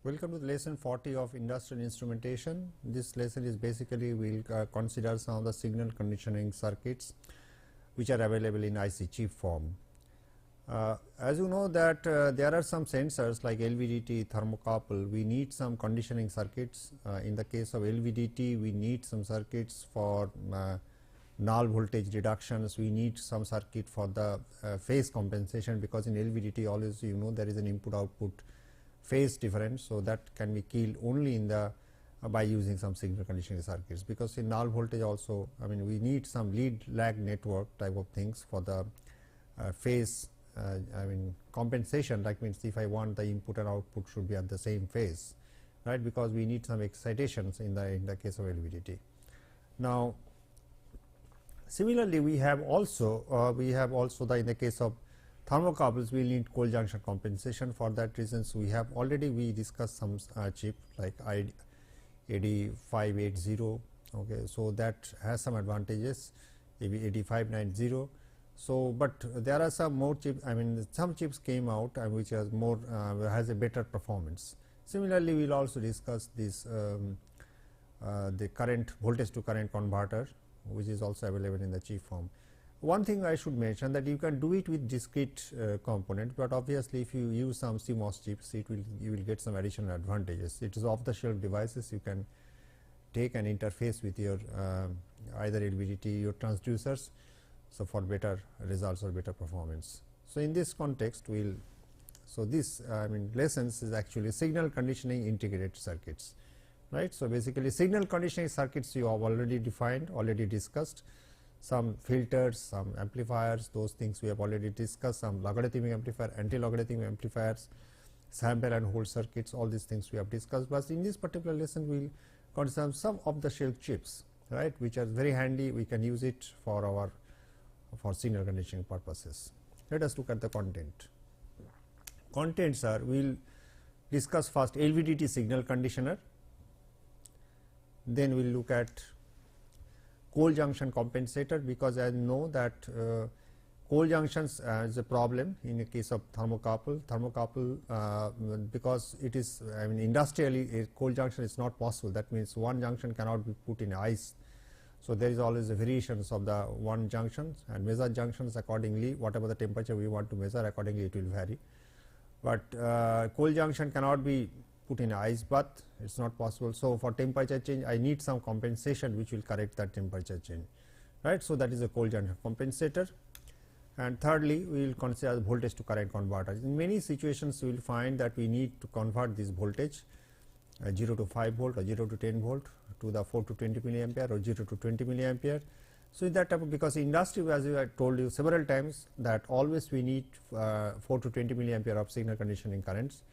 Welcome to the lesson 40 of industrial instrumentation. This lesson is basically we will consider some of the signal conditioning circuits which are available in IC chip form. As you know that there are some sensors like LVDT, thermocouple, we need some conditioning circuits. In the case of LVDT, we need some circuits for null voltage reductions, we need some circuit for the phase compensation, because in LVDT always you know there is an input output phase difference. So, that can be killed only in the by using some signal conditioning circuits, because in null voltage also we need some lead lag network type of things for the phase compensation. Like means if I want the input and output should be at the same phase, right, because we need some excitations in the case of LVDT. Now, similarly we have also in the case of thermocouples we need cold junction compensation. For that reasons we have already discussed some chip like AD580, okay, so that has some advantages, AD590. So, but there are some more chips, some chips came out which has more has a better performance. Similarly, we will also discuss this the current voltage to current converter, which is also available in the chip form. One thing I should mention that you can do it with discrete component, but obviously if you use some CMOS chips, you will get some additional advantages. It is off the shelf devices, you can take an interface with your either LVDT, your transducers, so for better results or better performance. So, in this context this lessons is actually signal conditioning integrated circuits, right. So, basically signal conditioning circuits you have already defined, already discussed. Some filters, some amplifiers, those things we have already discussed, some logarithmic amplifier, anti-logarithmic amplifiers, sample and hold circuits, all these things we have discussed. But in this particular lesson we will consider some of the shelf chips, right, which are very handy, we can use it for signal conditioning purposes. Let us look at the content. Contents are, we will discuss first LVDT signal conditioner, then we will look at cold junction compensator, because I know that cold junctions is a problem in the case of thermocouple. Because it is industrially a cold junction is not possible, that means one junction cannot be put in ice. So, there is always a variations of the one junctions, and measure junctions accordingly, whatever the temperature we want to measure, accordingly it will vary. But cold junction cannot be put in ice bath, it is not possible. So, for temperature change I need some compensation which will correct that temperature change, right. So, that is a cold junction compensator. And thirdly, we will consider voltage to current converters. In many situations you will find that we need to convert this voltage 0 to 5 volt or 0 to 10 volt to the 4 to 20 milliampere or 0 to 20 milliampere. So, in that type of, because industry, as I told you several times, that always we need 4 to 20 milliampere of signal conditioning currents.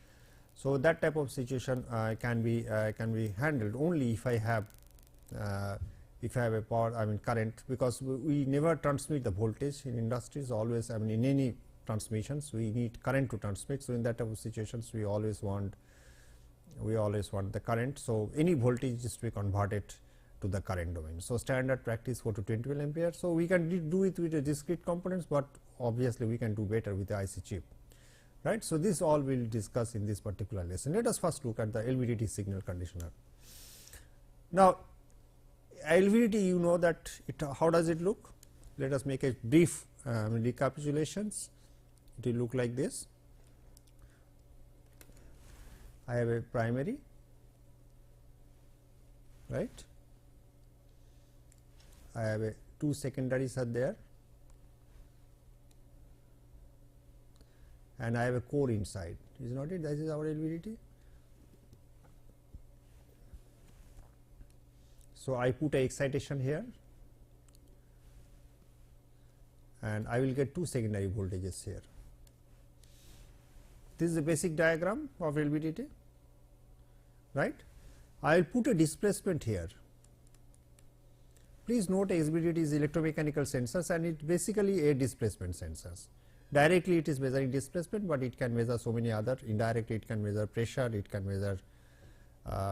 So, that type of situation can be handled only if I have a power current, because we never transmit the voltage in industries, always in any transmissions we need current to transmit. So, in that type of situations we always want the current. So, any voltage is to be converted to the current domain. So, standard practice 4 to 20 milliampere. So, we can do it with the discrete components, but obviously we can do better with the IC chip, right. So, this all we will discuss in this particular lesson. Let us first look at the LVDT signal conditioner. Now, LVDT, you know that how does it look? Let us make a brief recapitulations. It will look like this. I have a primary, right, I have a two secondaries are there, and I have a core inside, is not it? That is our LVDT. So, I put a excitation here and I will get two secondary voltages here. This is the basic diagram of LVDT, right. I will put a displacement here. Please note LVDT is electromechanical sensors and it basically a displacement sensors. Directly it is measuring displacement, but it can measure so many other, indirectly it can measure pressure, it can measure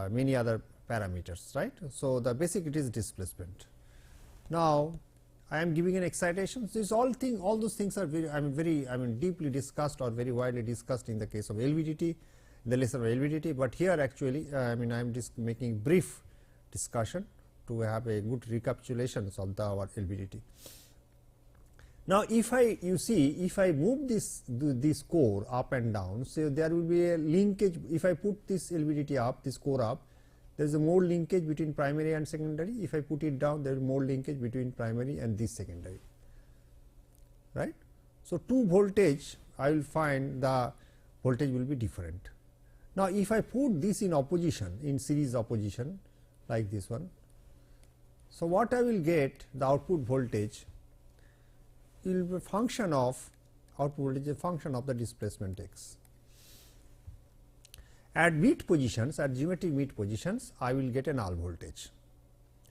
many other parameters, right. So, the basic it is displacement. Now, I am giving an excitation. So, this all those things are very deeply discussed or very widely discussed in the case of LVDT. the lesson of LVDT, but here actually I mean I am just making brief discussion to have a good recapitulations of our LVDT. Now, if I move this core up and down, so there will be a linkage. If I put this LVDT up, this core up, there is a more linkage between primary and secondary. If I put it down, there is more linkage between primary and this secondary, right. So, 2 voltage I will find the voltage will be different. Now, if I put this in opposition, in series opposition like this one, so what I will get, the output voltage will be a function of a function of the displacement x. At mid positions, at geometric mid positions, I will get a null voltage.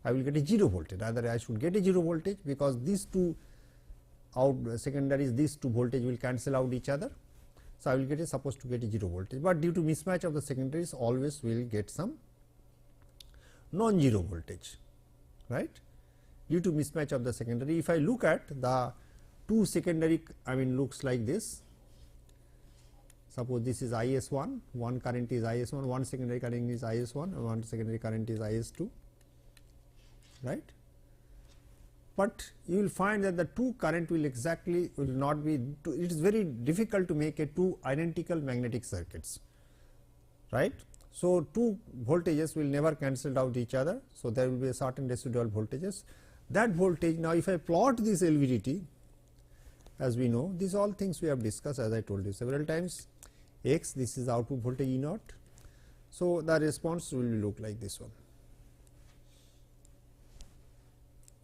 I will get a 0 voltage. Rather, I should get a 0 voltage, because these two secondaries, these two voltage will cancel out each other. So, I will get supposed to get a 0 voltage, but due to mismatch of the secondaries, always will get some non-zero voltage, right. Due to mismatch of the secondary, if I look at the two secondary, I mean looks like this. Suppose this is IS1, one current is IS1, one secondary current is IS1, and one secondary current is IS2, right. But you will find that the two current will not be, it is very difficult to make a two identical magnetic circuits, right. So, two voltages will never cancel out each other. So, there will be a certain residual voltages. That voltage, now if I plot this LVDT, as we know, these all things we have discussed, as I told you several times. X, this is output voltage E naught. So, the response will look like this one.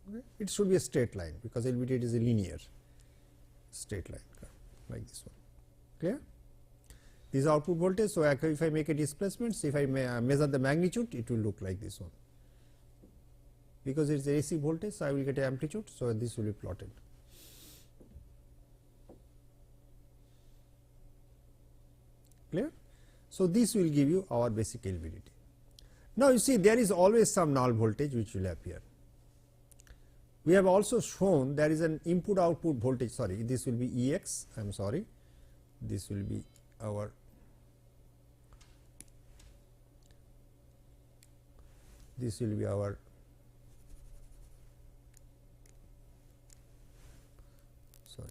Okay. It should be a straight line, because LVDT is a linear straight line like this one. Clear? This is output voltage. So, if I make a displacement, if I measure the magnitude, it will look like this one, because it is AC voltage. So, I will get a amplitude. So, this will be plotted. Clear? So, this will give you our basic LVDT. Now, you see there is always some null voltage which will appear. We have also shown there is an input output voltage, sorry, this will be Ex, I am sorry, this will be our sorry.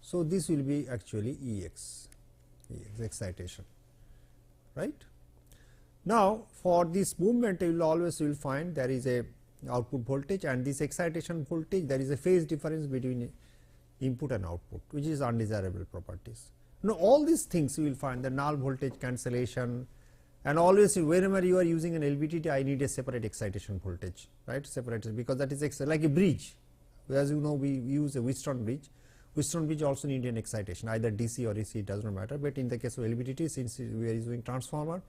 So, this will be actually Ex excitation, right. Now, for this movement you will always find there is a output voltage, and this excitation voltage, there is a phase difference between input and output, which is undesirable properties. Now, all these things you will find the null voltage cancellation, and always whenever you are using an LVDT, I need a separate excitation voltage, right, separated, because that is like a bridge. As you know, we use a Wheatstone bridge. Wheatstone bridge also need an excitation, either DC or AC, it does not matter, but in the case of LVDT, since we are using transformer,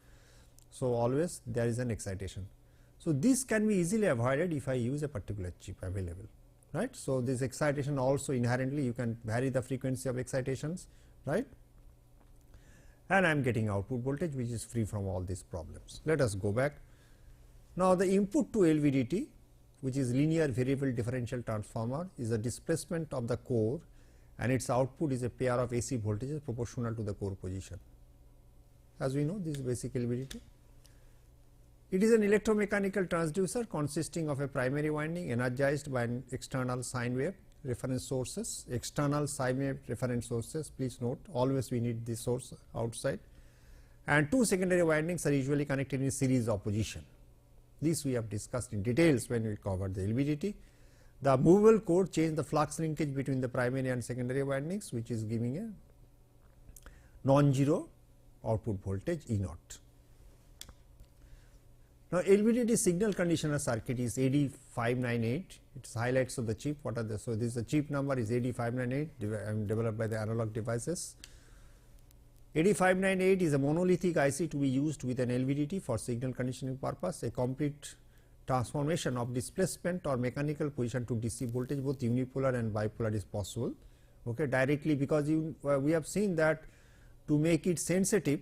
so always there is an excitation. So, this can be easily avoided if I use a particular chip available, right. So, this excitation also inherently you can vary the frequency of excitations, right, and I am getting output voltage which is free from all these problems. Let us go back. Now, the input to LVDT, which is linear variable differential transformer, is a displacement of the core, and its output is a pair of AC voltages proportional to the core position. As we know, this is basic LVDT. It is an electromechanical transducer consisting of a primary winding energized by an external sine wave reference sources, external sine wave reference sources, please note always we need this source outside, and two secondary windings are usually connected in series opposition. This we have discussed in details when we covered the LVDT. The movable core change the flux linkage between the primary and secondary windings, which is giving a non-zero output voltage E naught. Now, LVDT signal conditioner circuit is AD598, it is highlights of the chip, what are the, so this is the chip number is AD598 developed by the Analog Devices. AD598 is a monolithic IC to be used with an LVDT for signal conditioning purpose. A complete transformation of displacement or mechanical position to DC voltage, both unipolar and bipolar, is possible, okay, directly, because we have seen that to make it sensitive,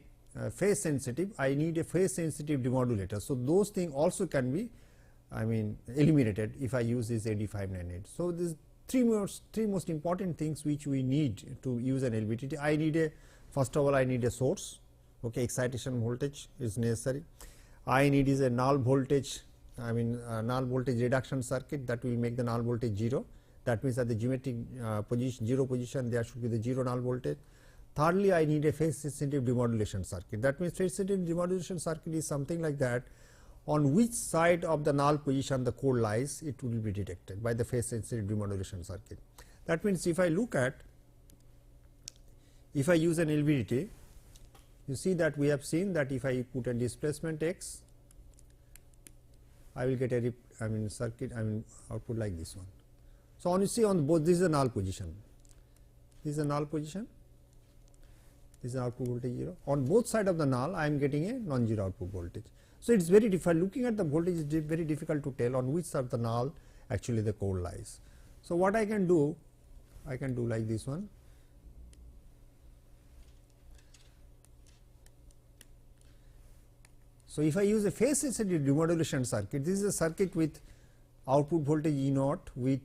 phase sensitive, I need a phase sensitive demodulator. So, those things also can be eliminated if I use this AD598. So, this three most important things which we need to use an LVDT. I need first of all I need a source, okay, excitation voltage is necessary. I need is a null voltage, null voltage reduction circuit that will make the null voltage 0. That means at the geometric position 0 position there should be the 0 null voltage. Thirdly, I need a phase sensitive demodulation circuit. That means phase sensitive demodulation circuit is something like that, on which side of the null position the core lies, it will be detected by the phase sensitive demodulation circuit. That means if I use an LVDT, you see that we have seen that if I put a displacement x, I will get a output like this one. So, on you see on both, this is a null position, this is a null position, this is output voltage 0. On both side of the null I am getting a non-zero output voltage. So, it is very difficult, looking at the voltage is very difficult to tell on which side of the null actually the core lies. So, what I can do like this one. So, if I use a phase sensitive demodulation circuit, this is a circuit with output voltage E naught with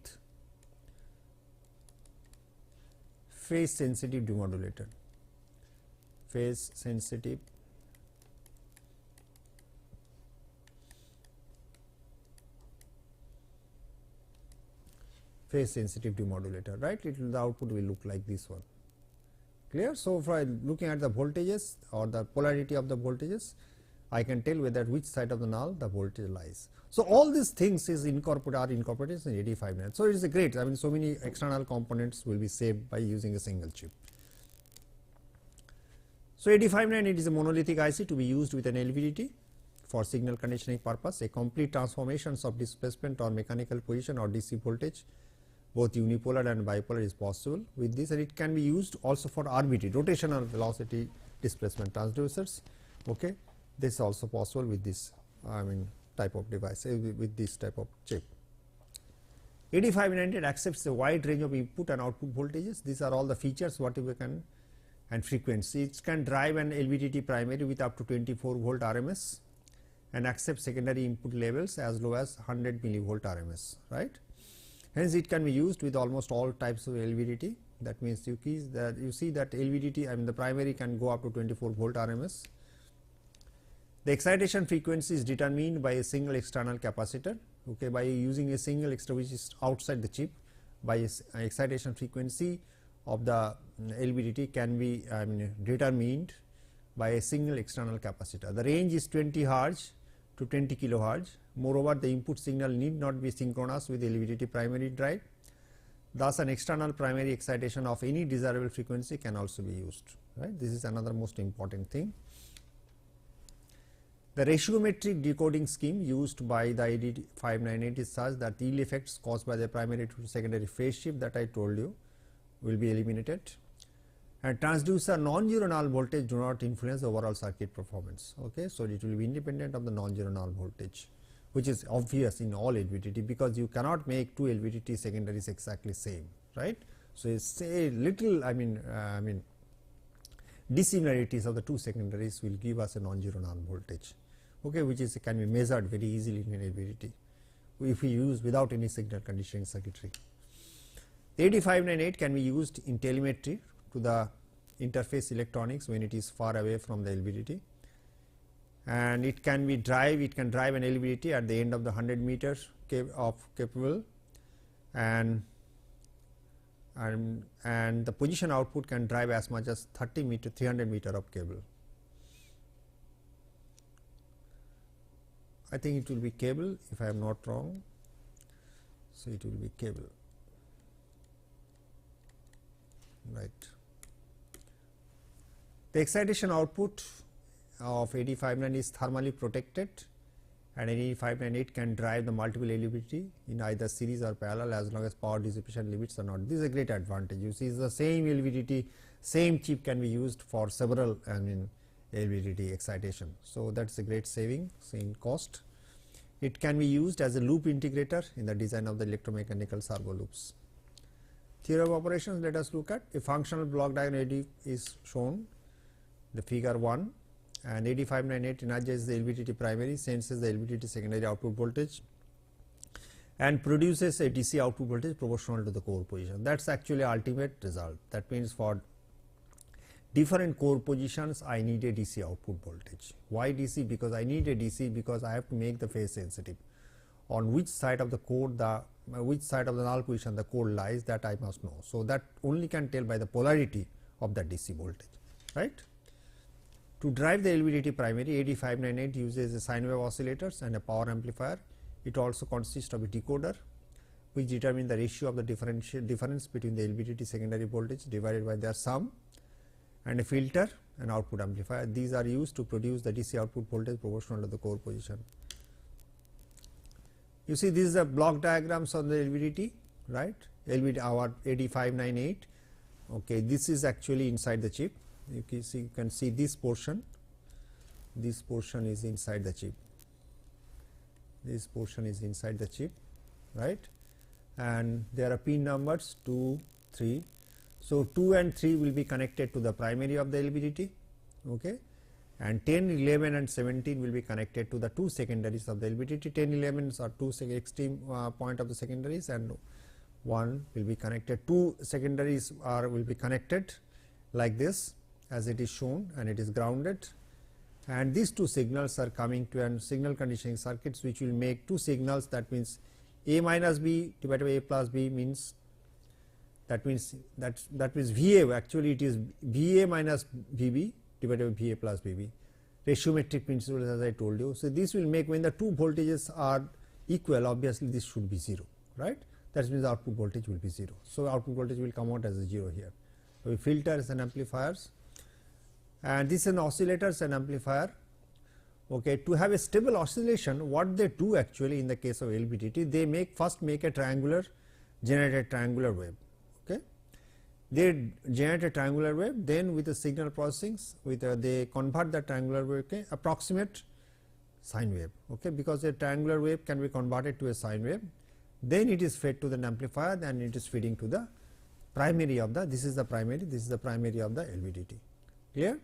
phase sensitive demodulator, phase sensitive demodulator, right. The output will look like this one, clear. So, for looking at the voltages or the polarity of the voltages, I can tell whether which side of the null the voltage lies. So, all these things is incorporated in 8599. So, it is a great, so many external components will be saved by using a single chip. So, 8598 is a monolithic IC to be used with an LVDT for signal conditioning purpose. A complete transformations of displacement or mechanical position or DC voltage, both unipolar and bipolar, is possible with this, and it can be used also for RVT, rotational velocity displacement transducers. Okay. This is also possible with this type of device, with this type of chip. 8598 accepts a wide range of input and output voltages. These are all the features whatever can, and frequency. It can drive an LVDT primary with up to 24 volt RMS and accept secondary input levels as low as 100 millivolt RMS, right. Hence, it can be used with almost all types of LVDT. That means you see that LVDT, the primary can go up to 24 volt RMS. The excitation frequency is determined by a single external capacitor, okay, by using a single extra which is outside the chip. By excitation frequency of the LVDT can be determined by a single external capacitor. The range is 20 Hz to 20 kHz. Moreover, the input signal need not be synchronous with LVDT primary drive. Thus, an external primary excitation of any desirable frequency can also be used, right. This is another most important thing. The ratiometric decoding scheme used by the 8598 is such that the yield effects caused by the primary to secondary phase shift that I told you will be eliminated, and transducer non-zero null voltage do not influence overall circuit performance. Okay. So, it will be independent of the non-zero null voltage, which is obvious in all LVDT, because you cannot make two LVDT secondaries exactly same, right. So, it's a little dissimilarities of the two secondaries will give us a non-zero null voltage, okay, which is can be measured very easily in an LVDT if we use without any signal conditioning circuitry. The 8598 can be used in telemetry to the interface electronics when it is far away from the LVDT, and it can drive an LVDT at the end of the 100 meters of cable, and the position output can drive as much as 300 meter of cable. I think it will be cable if I am not wrong. So, it will be cable, right. The excitation output of 8598 is thermally protected, and 8598 can drive the multiple LVDT in either series or parallel as long as power dissipation limits are not. This is a great advantage. You see, the same LVDT, same chip can be used for several LVDT excitation. So, that is a great saving in cost. It can be used as a loop integrator in the design of the electromechanical servo loops. Theory of operations, let us look at a functional block diagram AD is shown, the figure 1, and 8598 energizes the LVDT primary, senses the LVDT secondary output voltage, and produces a DC output voltage proportional to the core position. That is actually ultimate result. That means for different core positions I need a DC output voltage. Why DC? Because I need a DC because I have to make the phase sensitive. On which side of the core which side of the null position the core lies, that I must know. So, that only can tell by the polarity of the DC voltage, right. To drive the LVDT primary, 8598 uses a sine wave oscillators and a power amplifier. It also consists of a decoder which determines the ratio of the difference between the LVDT secondary voltage divided by their sum, and a filter and output amplifier. These are used to produce the DC output voltage proportional to the core position. You see, this is the block diagrams on the LVDT, right. LVDT our 8598. Okay, this is actually inside the chip. You can see this portion is inside the chip. This portion is inside the chip, right, and there are pin numbers 2, 3. So, 2 and 3 will be connected to the primary of the LVDT, okay, and 10, 11 and 17 will be connected to the two secondaries of the LVDT. 10, 11 are two extreme point of the secondaries, and 1 will be connected. Two secondaries will be connected like this as it is shown, and it is grounded, and these two signals are coming to a signal conditioning circuits which will make two signals. That means A minus B divided by A plus B means that means VA, actually it is VA minus VB divided by VA plus VB, ratiometric principle as I told you. So, this will make when the two voltages are equal, obviously this should be 0, right. That means the output voltage will be 0. So, output voltage will come out as a 0 here. So, we filters and amplifiers, and this is an oscillators and amplifier. Okay, to have a stable oscillation, what they do actually in the case of LVDT, they first make a generate a triangular wave. Okay, they generate a triangular wave, then with the signal processing, they convert the triangular wave to approximate sine wave. Okay, because a triangular wave can be converted to a sine wave, then it is fed to the amplifier, and it is feeding to the primary of the. This is the primary of the LVDT. Clear?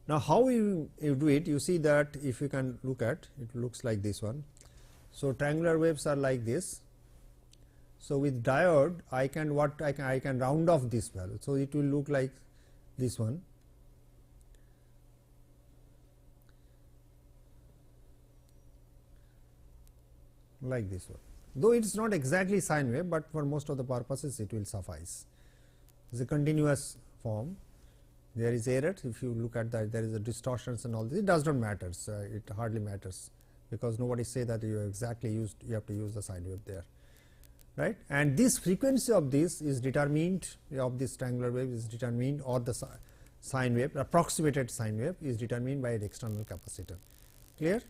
Now, how you do it? You see that if you can look at it, looks like this one. So, triangular waves are like this. So, with diode I can round off this value. So, it will look like this one. Like this one, though it is not exactly sine wave, but for most of the purposes it will suffice. It is a continuous form. There is error, if you look at that, there is a distortions and all this. It does not matter, it hardly matters, because nobody say that you have to use the sine wave there, right. And this frequency of this is determined, of this triangular wave is determined, or the sine wave, approximated sine wave is determined by an external capacitor. Clear?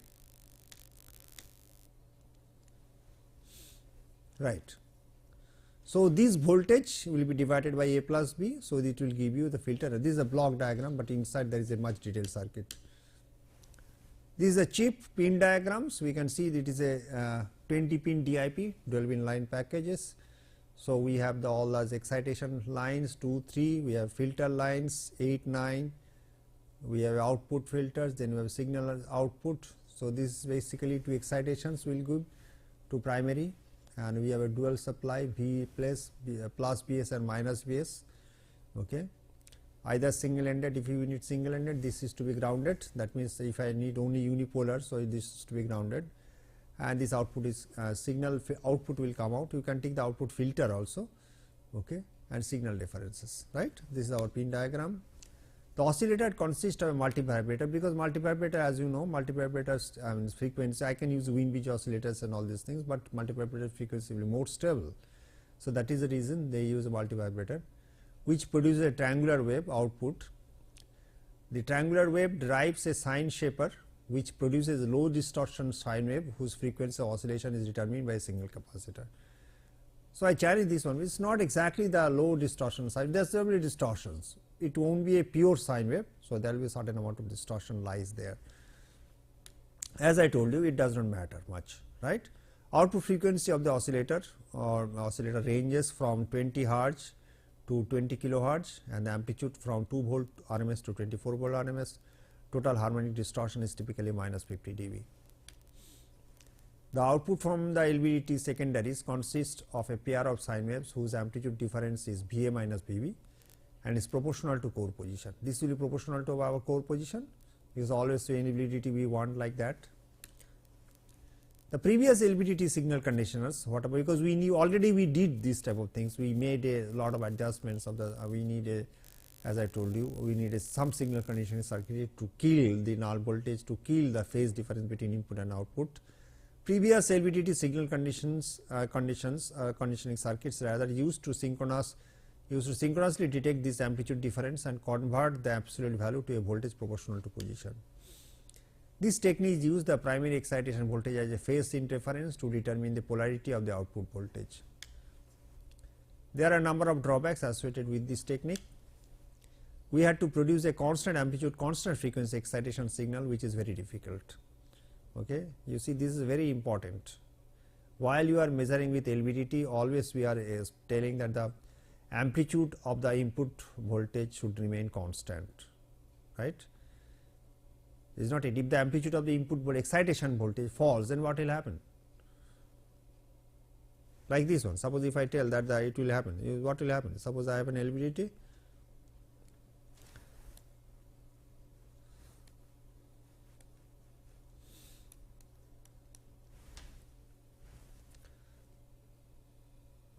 Right. So, this voltage will be divided by A plus B. So, it will give you the filter. This is a block diagram, but inside there is a much detailed circuit. This is a chip pin diagrams. We can see that it is a 20 pin DIP, 12 pin line packages. So, we have all those excitation lines 2, 3, we have filter lines 8, 9, we have output filters, then we have signal output. So, this is basically two excitations will give to primary, and we have a dual supply V plus Bs and minus Bs. Okay. Either single ended, if you need single ended, this is to be grounded. That means, if I need only unipolar, so this is to be grounded, and this output is signal output will come out. You can take the output filter also, okay, and signal differences, right. This is our pin diagram. The oscillator consists of a multivibrator, because multivibrator, as you know, multivibrator frequency, I can use Wien-Bridge oscillators and all these things, but multivibrator frequency will be more stable. So, that is the reason they use a multivibrator, which produces a triangular wave output. The triangular wave drives a sine shaper, which produces a low distortion sine wave, whose frequency of oscillation is determined by a single capacitor. So, I challenge this one. It is not exactly the low distortion sine, there will be distortions. It will not be a pure sine wave. So, there will be a certain amount of distortion lies there. As I told you, it does not matter much, right. Output frequency of the oscillator or oscillator ranges from 20 Hz to 20 kilohertz, and the amplitude from 2 volt RMS to 24 volt RMS. Total harmonic distortion is typically minus 50 dB. The output from the LVDT secondaries consists of a pair of sine waves whose amplitude difference is VA minus VB and is proportional to core position. This will be proportional to our core position, because always in LVDT we want like that. The previous LVDT signal conditioners, whatever, because we knew already we did this type of things, we made a lot of adjustments of the, we need a, as I told you, we need some signal conditioning circuit to kill the null voltage, to kill the phase difference between input and output. Previous LVDT signal conditioning circuits rather used to synchronously detect this amplitude difference and convert the absolute value to a voltage proportional to position. This technique uses the primary excitation voltage as a phase interference to determine the polarity of the output voltage. There are a number of drawbacks associated with this technique. We had to produce a constant amplitude, constant frequency excitation signal, which is very difficult. Okay. You see, this is very important. While you are measuring with LVDT, always we are telling that the amplitude of the input voltage should remain constant, right. It is not it. If the amplitude of the input excitation voltage falls, then what will happen? Like this one, suppose if I tell that it will happen, what will happen? Suppose I have an LVDT,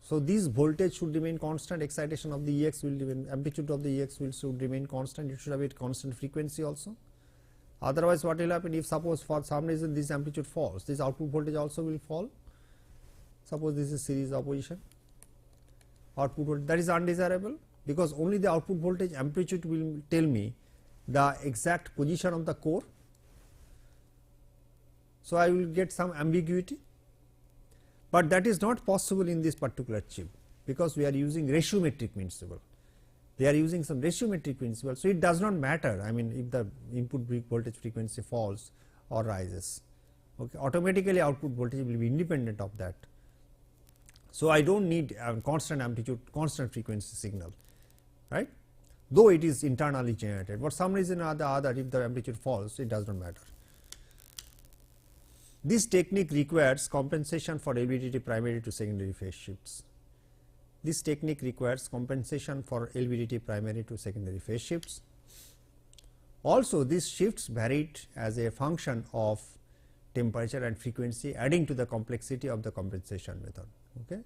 so this voltage should remain constant, excitation of the EX will remain, amplitude of the EX should remain constant, it should have a constant frequency also. Otherwise, what will happen if suppose for some reason this amplitude falls, this output voltage also will fall. Suppose this is series opposition, output voltage, that is undesirable, because only the output voltage amplitude will tell me the exact position of the core. So, I will get some ambiguity, but that is not possible in this particular chip, because we are using ratiometric principle. They are using some ratiometric principle. So, it does not matter, I mean, if the input voltage frequency falls or rises, okay, automatically output voltage will be independent of that. So, I do not need a constant amplitude, constant frequency signal, right, though it is internally generated, for some reason or the other if the amplitude falls, it does not matter. This technique requires compensation for LVDT primary to secondary phase shifts. This technique requires compensation for LVDT primary to secondary phase shifts. Also, these shifts varied as a function of temperature and frequency, adding to the complexity of the compensation method. Okay.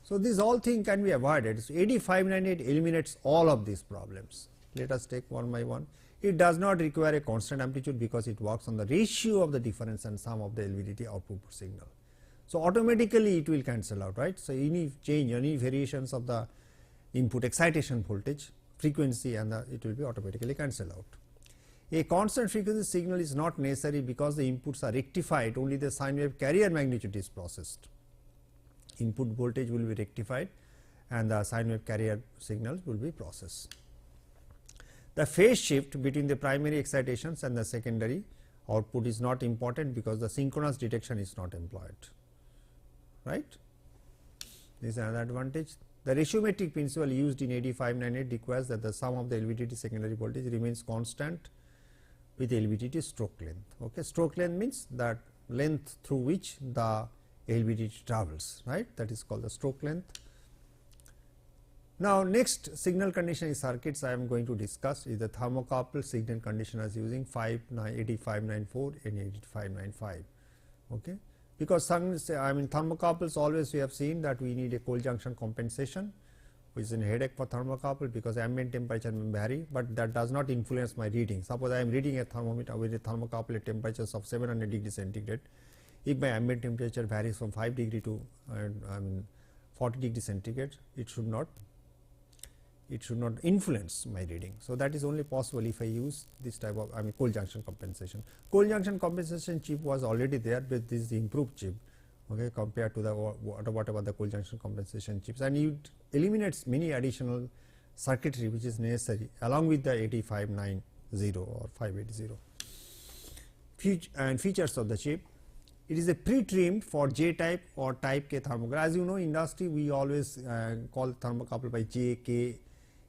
So, this all thing can be avoided. So, 8598 eliminates all of these problems. Let us take one by one. It does not require a constant amplitude, because it works on the ratio of the difference and sum of the LVDT output signal. So, automatically it will cancel out, right. So, any change, any variations of the input excitation voltage, frequency, and it will be automatically cancelled out. A constant frequency signal is not necessary, because the inputs are rectified, only the sine wave carrier magnitude is processed. Input voltage will be rectified and the sine wave carrier signals will be processed. The phase shift between the primary excitations and the secondary output is not important, because the synchronous detection is not employed, right. This is another advantage. The ratiometric principle used in 8598 requires that the sum of the LVDT secondary voltage remains constant with LVDT stroke length. Okay. Stroke length means that length through which the LVDT travels, right, that is called the stroke length. Now, next signal conditioning circuits I am going to discuss is the thermocouple signal conditioners using 8594 and 8595. Okay. Because some, I mean, thermocouples always we have seen that we need a cold junction compensation, which is a headache for thermocouple, because ambient temperature may vary, but that does not influence my reading. Suppose I am reading a thermometer with a thermocouple at temperatures of 700 degrees centigrade. If my ambient temperature varies from 5 degree to 40 degrees centigrade, it should not influence my reading. So, that is only possible if I use this type of cold junction compensation. Cold junction compensation chip was already there, but this is the improved chip, okay, compared to the whatever the cold junction compensation chips, and it eliminates many additional circuitry which is necessary along with the 8590 or 580. And features of the chip: it is a pre-trimmed for J type or type K thermocouple. As you know, industry we always call thermocouple by J, K,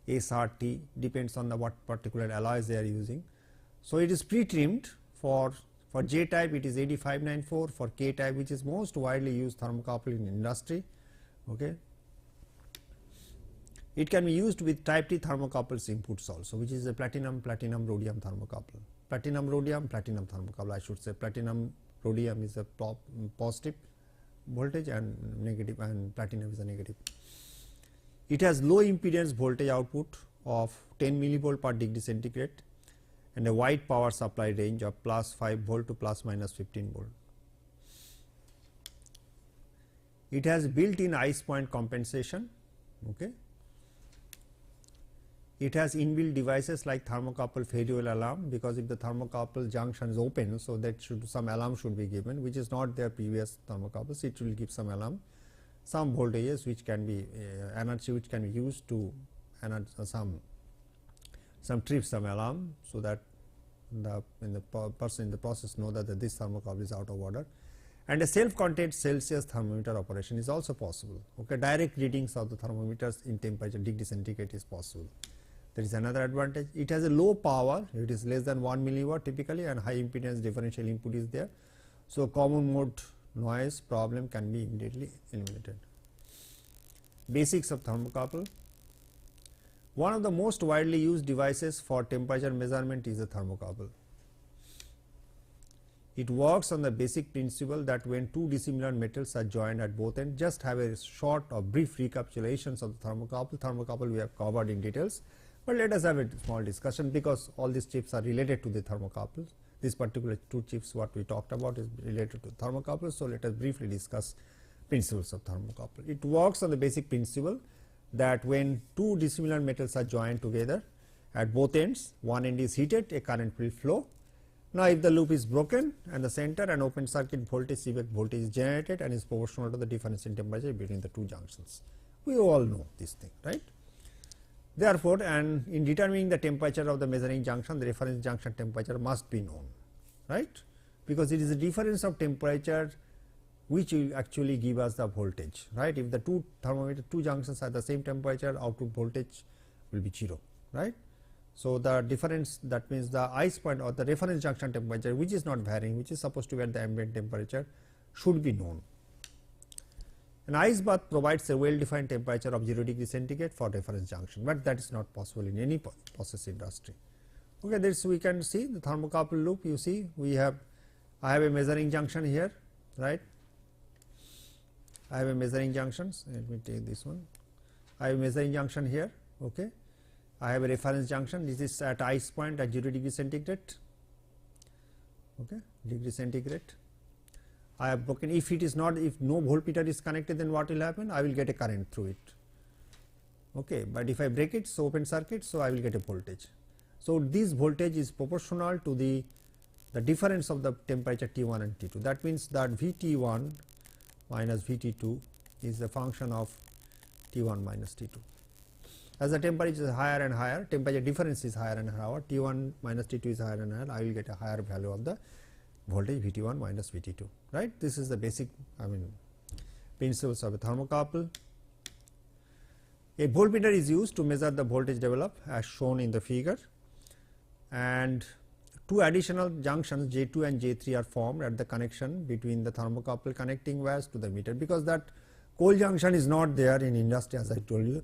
SRT, depends on the what particular alloys they are using. So, it is pre-trimmed for For J type it is 8594, for K type, which is most widely used thermocouple in industry. Okay. It can be used with type T thermocouples inputs also, which is a platinum rhodium thermocouple. Platinum rhodium thermocouple, I should say. Platinum rhodium is a positive voltage and negative, and platinum is a negative. It has low impedance voltage output of 10 millivolt per degree centigrade and a wide power supply range of plus 5 volt to plus minus 15 volt. It has built-in ice point compensation. Okay. It has inbuilt devices like thermocouple failure alarm, because if the thermocouple junction is open, so that some alarm should be given, which is not their previous thermocouples. It will give some alarm, some voltages which can be energy which can be used to some trip, some alarm, so that the person in the process know that this thermocouple is out of order. And a self-contained Celsius thermometer operation is also possible. Okay, direct readings of the thermometers in temperature degree centigrade is possible. There is another advantage. It has a low power, it is less than 1 milliwatt typically, and high impedance differential input is there. So, common mode noise problem can be immediately eliminated. Basics of thermocouple. One of the most widely used devices for temperature measurement is a thermocouple. It works on the basic principle that when two dissimilar metals are joined at both ends, just have a short or brief recapitulations of the thermocouple. Thermocouple we have covered in details, but let us have a small discussion, because all these chips are related to the thermocouples. This particular two chips what we talked about is related to thermocouples. So, let us briefly discuss principles of thermocouple. It works on the basic principle that when two dissimilar metals are joined together at both ends, one end is heated, a current will flow. Now, if the loop is broken and the center, an open circuit voltage Seebeck voltage is generated and is proportional to the difference in temperature between the two junctions. We all know this thing, right. Therefore, and in determining the temperature of the measuring junction, the reference junction temperature must be known, right, because it is the difference of temperature which will actually give us the voltage, right. If the two junctions are the same temperature, output voltage will be 0, right. So, the difference, that means the ice point or the reference junction temperature, which is not varying, which is supposed to be at the ambient temperature, should be known. An ice bath provides a well defined temperature of 0 degree centigrade for reference junction, but that is not possible in any process industry. Okay, this we can see the thermocouple loop. You see, I have a measuring junction here, right. I have a measuring junctions. Let me take this one. I have a measuring junction here. Okay. I have a reference junction. This is at ice point at 0 degree centigrade. Okay, degree centigrade. I have broken. If it is not, if no voltmeter is connected, then what will happen? I will get a current through it. Okay, but if I break it, so open circuit, so I will get a voltage. So, this voltage is proportional to the difference of the temperature T1 and T2. That means that Vt1 minus Vt2 is a function of T1 minus T2. As the temperature is higher and higher, temperature difference is higher and higher, T1 minus T2 is higher and higher, I will get a higher value of the voltage Vt1 minus Vt2, right. This is the basic, principles of a thermocouple. A voltmeter is used to measure the voltage developed as shown in the figure, and two additional junctions J2 and J3 are formed at the connection between the thermocouple connecting wires to the meter, because that cold junction is not there in industry, as I told you.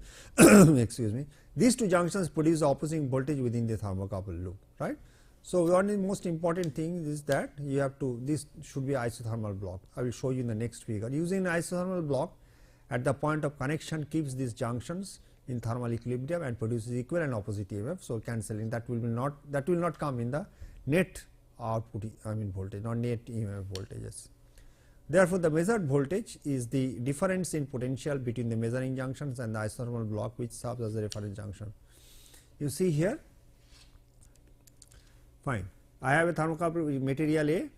Excuse me. These two junctions produce opposing voltage within the thermocouple loop, right. So, one of the most important thing is that you have to, this should be isothermal block. I will show you in the next figure. Using an isothermal block at the point of connection keeps these junctions in thermal equilibrium and produces equal and opposite EMF. So, cancelling that will not come in the net output voltage, not net EMF voltages. Therefore, the measured voltage is the difference in potential between the measuring junctions and the isothermal block, which serves as the reference junction. You see here, fine. I have a thermocouple with material A,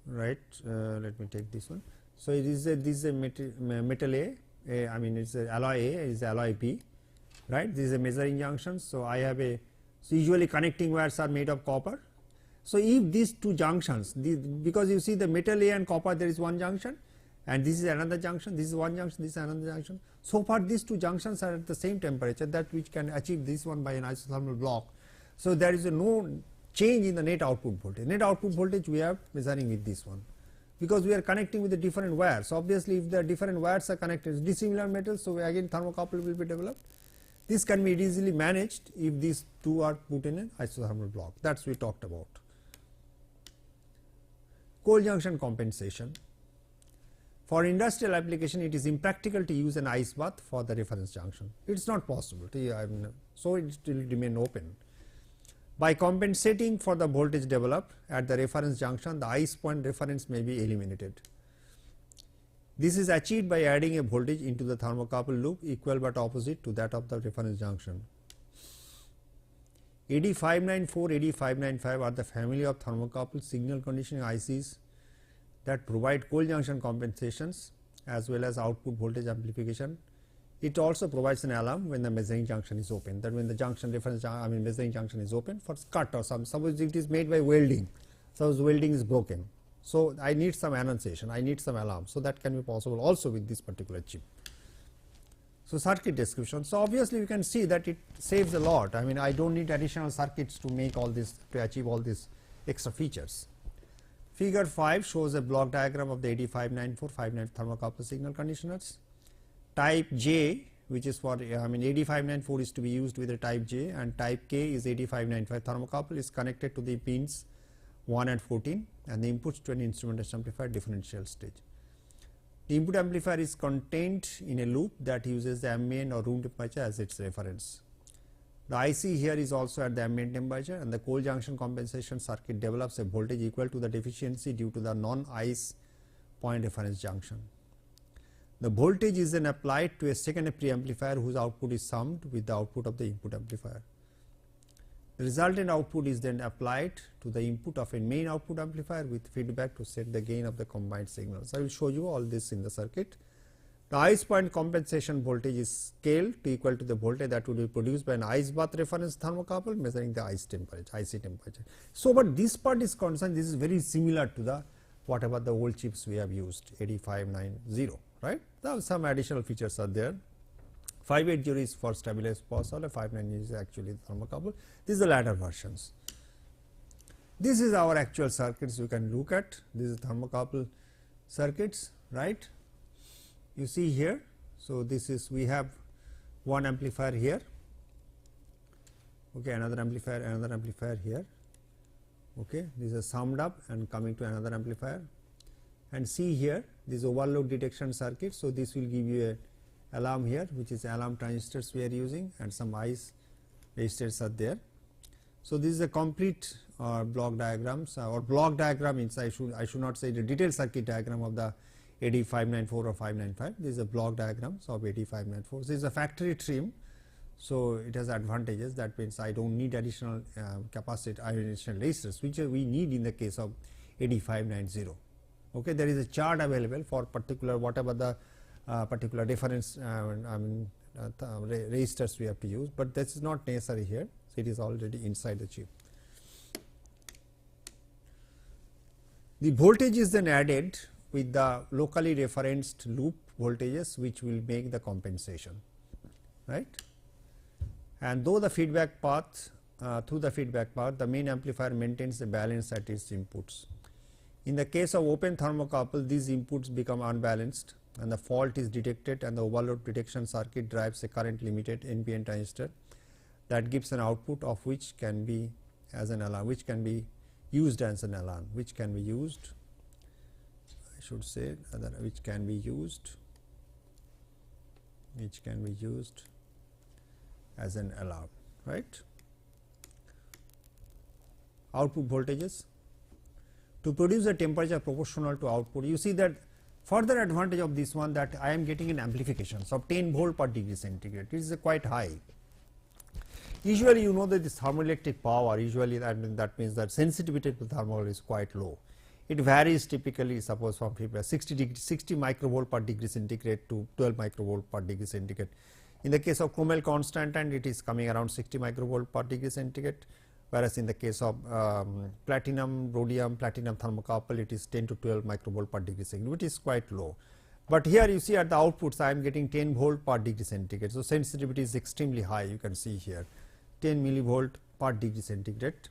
right. Let me take this one. So, this is a metal A, it is a alloy A, it is alloy B, right. This is a measuring junction. So, I have a, so usually connecting wires are made of copper. So, if these two junctions, because you see the metal A and copper, there is one junction and this is another junction, this is one junction, this is another junction. So far these two junctions are at the same temperature, that which can achieve this one by an isothermal block. So, there is no change in the net output voltage. Net output voltage we are measuring with this one, because we are connecting with the different wires. So, obviously, if the different wires are connected dissimilar metals, so again thermocouple will be developed. This can be easily managed if these two are put in an isothermal block. That is we talked about. Cold junction compensation. For industrial application, it is impractical to use an ice bath for the reference junction. It is not possible. So, it will remain open. By compensating for the voltage developed at the reference junction, the ice point reference may be eliminated. This is achieved by adding a voltage into the thermocouple loop equal but opposite to that of the reference junction. AD594, AD595 are the family of thermocouple signal conditioning ICs that provide cold junction compensations as well as output voltage amplification. It also provides an alarm when the measuring junction is open, that when the junction measuring junction is open for cut or some, suppose it is made by welding, suppose welding is broken. So, I need some annunciation, I need some alarm. So, that can be possible also with this particular chip. So, circuit description. So, obviously, you can see that it saves a lot. I mean, I do not need additional circuits to make all this, to achieve all these extra features. Figure 5 shows a block diagram of the AD594 590 thermocouple signal conditioners. Type J, which is for AD594 is to be used with a type J, and type K is AD595 thermocouple is connected to the pins 1 and 14 and the inputs to an instrumentation amplifier differential stage. The input amplifier is contained in a loop that uses the ambient or room temperature as its reference. The IC here is also at the ambient temperature, and the cold junction compensation circuit develops a voltage equal to the deficiency due to the non-ice point reference junction. The voltage is then applied to a second preamplifier whose output is summed with the output of the input amplifier. The resultant output is then applied to the input of a main output amplifier with feedback to set the gain of the combined signals. I will show you all this in the circuit. The ice point compensation voltage is scaled to equal to the voltage that would be produced by an ice bath reference thermocouple measuring the ice temperature, IC temperature. So, but this part is concerned, this is very similar to the whatever the old chips we have used, AD590, right. Now, some additional features are there. 580 is for stabilized power supply, 590 is actually thermocouple. These are the latter versions. This is our actual circuits you can look at. This is thermocouple circuits, right. You see here. So, this is we have one amplifier here, okay, another amplifier here, okay. This is summed up and coming to another amplifier, and see here this overload detection circuit. So, this will give you a alarm here, which is alarm transistors we are using, and some ice resistors are there. So, this is a complete block diagrams or block diagram means I should not say the detailed circuit diagram of the AD594 or 595. This is a block diagrams of AD594. This is a factory trim. So, it has advantages, that means I do not need additional capacitor, additional resistors, which we need in the case of AD590. Okay. There is a chart available for particular whatever the particular reference resistors we have to use, but this is not necessary here. So, it is already inside the chip. The voltage is then added with the locally referenced loop voltages, which will make the compensation, right. And though the feedback path through the feedback path, the main amplifier maintains the balance at its inputs. In the case of open thermocouple, these inputs become unbalanced and the fault is detected, and the overload detection circuit drives a current limited NPN transistor that gives an output of which can be as an alarm, which can be used as an alarm, which can be used, I should say which can be used as an alarm, right. Output voltages. To produce a temperature proportional to output, you see that further advantage of this one, that I am getting an amplification of 10 volt per degree centigrade. It is quite high. Usually, you know that this thermoelectric power, usually that means that sensitivity to thermal is quite low. It varies typically, suppose from 60 microvolt per degree centigrade to 12 microvolt per degree centigrade. In the case of Cromwell constant, and it is coming around 60 microvolt per degree centigrade, whereas in the case of platinum, rhodium, platinum thermocouple, it is 10 to 12 microvolt per degree centigrade, which is quite low. But here you see at the outputs, I am getting 10 volt per degree centigrade. So, sensitivity is extremely high, you can see here 10 millivolt per degree centigrade.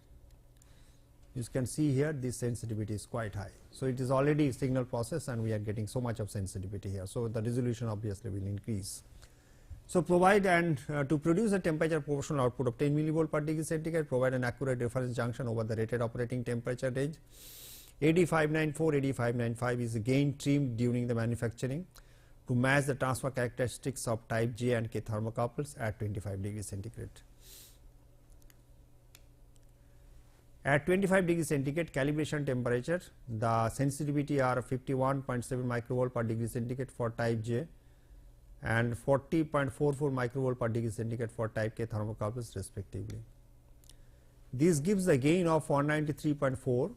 You can see here this sensitivity is quite high. So, it is already signal process and we are getting so much of sensitivity here. So, the resolution obviously will increase. So, provide and to produce a temperature proportional output of 10 millivolt per degree centigrade, provide an accurate reference junction over the rated operating temperature range. AD594, AD595 is again trimmed during the manufacturing to match the transfer characteristics of type J and K thermocouples at 25 degrees centigrade. At 25 degrees centigrade calibration temperature, the sensitivity are 51.7 microvolt per degree centigrade for type J and 40.44 microvolt per degree centigrade for type K thermocouples respectively. This gives a gain of 193.4 for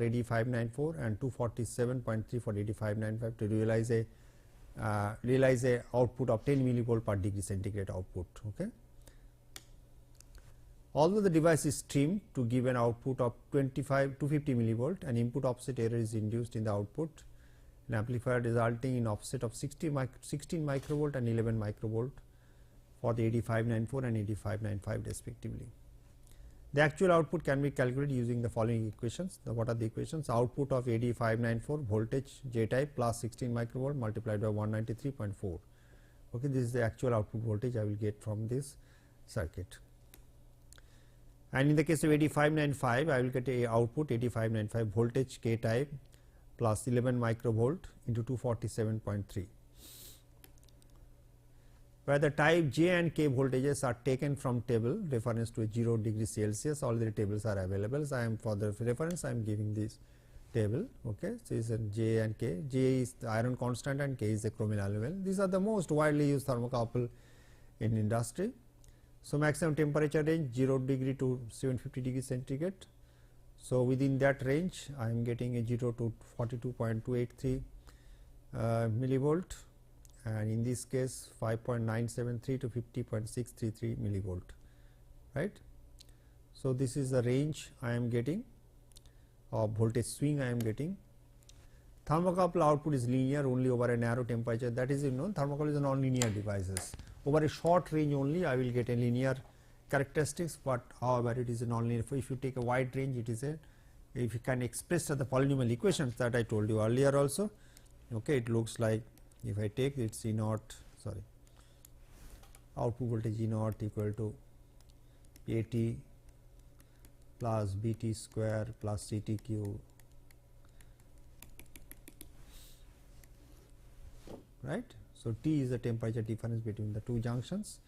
AD594 and 247.3 for AD595 to realize a output of 10 millivolt per degree centigrade output. Okay. Although the device is trimmed to give an output of 250 millivolt, an input offset error is induced in the output, an amplifier resulting in offset of 16 microvolt and 11 microvolt for the AD594 and AD595 respectively. The actual output can be calculated using the following equations. What are the equations? Output of AD594 voltage J type plus 16 microvolt multiplied by 193.4. Okay, this is the actual output voltage I will get from this circuit. And in the case of AD595, I will get a output AD595 voltage K type plus 11 microvolt into 247.3, where the type J and K voltages are taken from table reference to 0 degree Celsius. All the tables are available. So, I am for the reference I am giving this table. Okay. So, is J and K. J is the iron constant and K is the chromium alloy. These are the most widely used thermocouple in industry. So, maximum temperature range 0 degree to 750 degree centigrade. So, within that range I am getting a 0 to 42.283 millivolt, and in this case 5.973 to 50.633 millivolt, right. So, this is the range I am getting of voltage swing I am getting. Thermocouple output is linear only over a narrow temperature, that is thermocouple is a non-linear devices. Over a short range only I will get a linear characteristics, but however it is a non-linear. If you take a wide range, it is a, if you can express the polynomial equations that I told you earlier also. Okay, it looks like if I take it C naught, sorry, output voltage E naught equal to AT plus BT square plus CTQ, right. So, T is the temperature difference between the two junctions.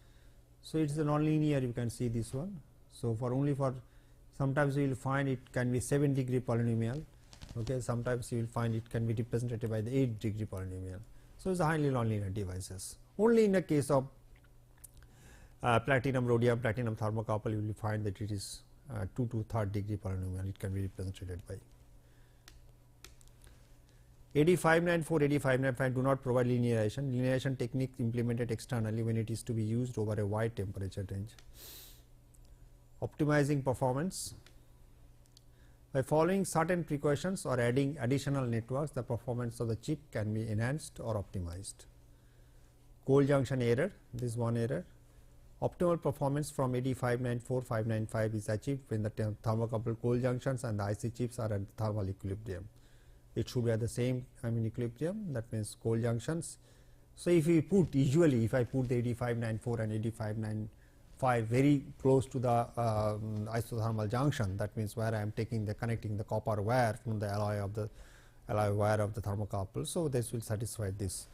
So, it is a non-linear, you can see this one. So, for only for sometimes you will find it can be 7 degree polynomial, okay. Sometimes you will find it can be represented by the 8 degree polynomial. So, it is a highly non-linear devices. Only in the case of platinum, rhodium, platinum thermocouple you will find that it is 2 to 3rd degree polynomial, it can be represented by. AD594, AD595 do not provide linearization. Linearization technique implemented externally when it is to be used over a wide temperature range. Optimizing performance. By following certain precautions or adding additional networks, the performance of the chip can be enhanced or optimized. Cold junction error, this is one error. Optimal performance from AD594, 595 is achieved when the thermocouple cold junctions and the IC chips are at thermal equilibrium. It should be at the same equilibrium, that means cold junctions. So, if we put usually if I put the AD594 and AD595 very close to the isothermal junction, that means where I am taking the connecting the copper wire from the alloy wire of the thermocouple. So, this will satisfy this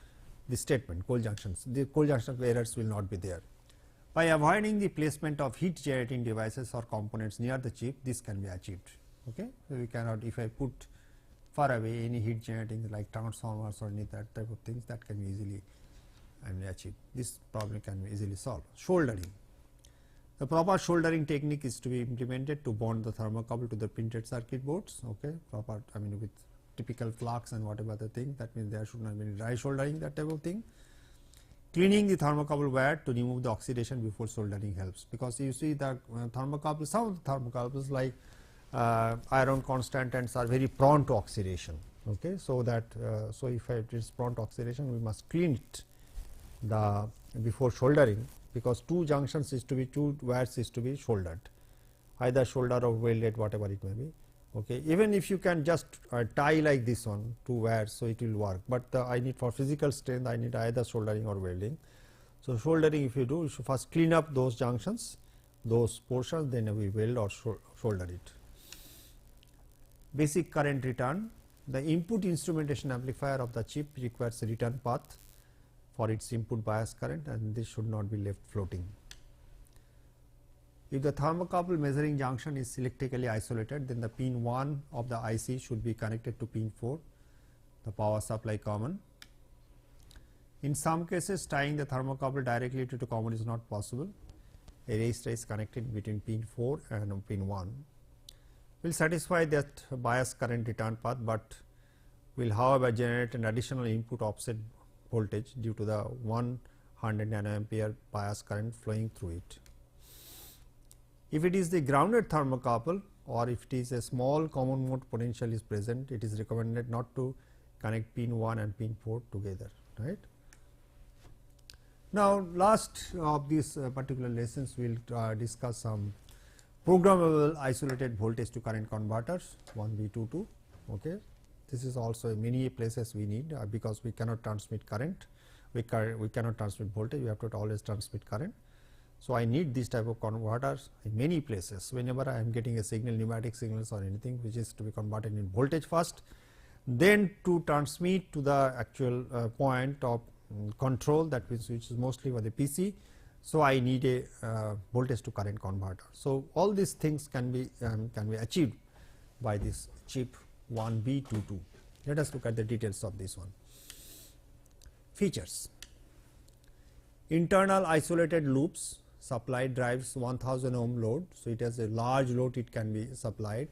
statement, cold junctions, the cold junction errors will not be there. By avoiding the placement of heat generating devices or components near the chip, this can be achieved. Okay. So, we cannot, if I put far away any heat generating like transformers or any that type of things, that can be easily achieved. This problem can be easily solved. Soldering. The proper soldering technique is to be implemented to bond the thermocouple to the printed circuit boards. Okay, proper, with typical flux and whatever other thing, that means there should not be dry soldering, that type of thing. Cleaning the thermocouple wire to remove the oxidation before soldering helps, because you see that thermocouple, some of the thermocouples like iron constants are very prone to oxidation. Okay, so that so if it is prone to oxidation, we must clean it before soldering, because two wires is to be soldered. either shoulder or welded, whatever it may be. Okay. Even if you can just tie like this one, 2 wires, so it will work, but I need for physical strength, I need either soldering or welding. So, soldering, if you do, you should first clean up those junctions, those portions, then we weld or solder it. Basic current return. The input instrumentation amplifier of the chip requires a return path for its input bias current, and this should not be left floating. If the thermocouple measuring junction is electrically isolated, then the pin 1 of the IC should be connected to pin 4, the power supply common. In some cases, tying the thermocouple directly to common is not possible. A resistor is connected between pin 4 and pin 1. Will satisfy that bias current return path, but will however generate an additional input offset voltage due to the 100 nanoampere bias current flowing through it. If it is the grounded thermocouple, or if it is a small common mode potential is present, it is recommended not to connect pin 1 and pin 4 together, right. Now, last of these particular lessons, we will discuss some programmable isolated voltage to current converters 1B22. Okay. This is also many places we need because we cannot transmit current, we cannot transmit voltage, we have to always transmit current. So, I need this type of converters in many places whenever I am getting a signal, pneumatic signals or anything which is to be converted in voltage first, then to transmit to the actual point of control, that which is mostly for the PC. So, I need a voltage to current converter. So, all these things can be achieved by this chip 1B22. Let us look at the details of this one. Features: internal isolated loops, supply drives 1000 ohm load. So, it has a large load, it can be supplied.